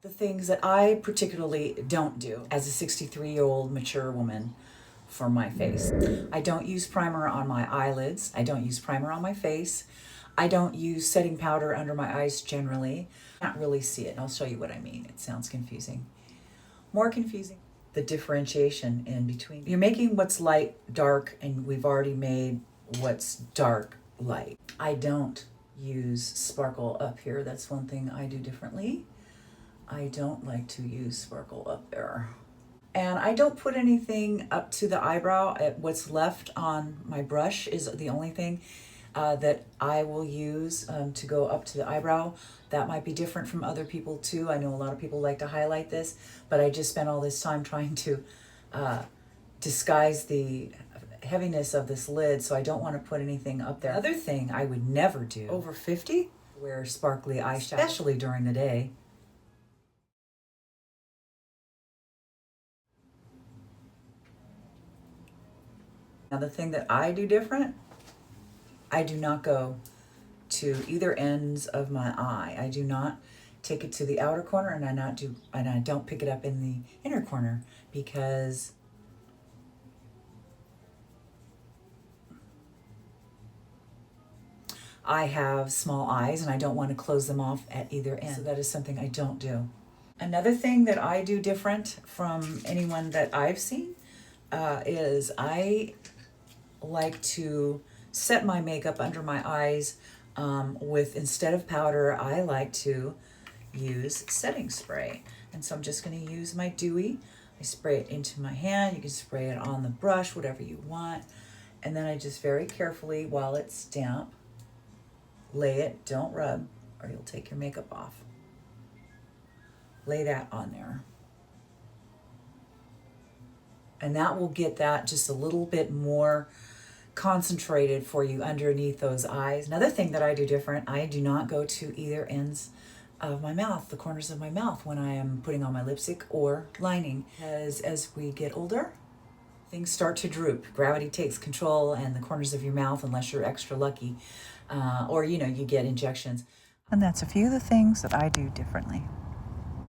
The things that I particularly don't do as a 63-year-old mature woman for my face. I don't use primer on my eyelids. I don't use primer on my face. I don't use setting powder under my eyes generally. Can't really see it, and I'll show you what I mean. It sounds confusing. More confusing, the differentiation in between. You're making what's light dark, and we've already made what's dark light. I don't use sparkle up here. That's one thing I do differently. I don't like to use sparkle up there. And I don't put anything up to the eyebrow. What's left on my brush is the only thing that I will use to go up to the eyebrow. That might be different from other people too. I know a lot of people like to highlight this, but I just spent all this time trying to disguise the heaviness of this lid, so I don't want to put anything up there. Other thing I would never do, over 50, wear sparkly eyeshadow, especially during the day. Now the thing that I do different, I do not go to either ends of my eye. I do not take it to the outer corner, and I don't pick it up in the inner corner, because I have small eyes and I don't want to close them off at either end. So that is something I don't do. Another thing that I do different from anyone that I've seen is I like to set my makeup under my eyes with, instead of powder, I like to use setting spray. And so I'm just going to use my Dewy. I spray it into my hand. You can spray it on the brush, whatever you want. And then I just very carefully, while it's damp, lay it, don't rub, or you'll take your makeup off. Lay that on there. And that will get that just a little bit more concentrated for you underneath those eyes. Another thing that I do different, I do not go to either ends of my mouth, the corners of my mouth, when I am putting on my lipstick or lining. Because as we get older, things start to droop. Gravity takes control, and the corners of your mouth, unless you're extra lucky, or you get injections. And that's a few of the things that I do differently.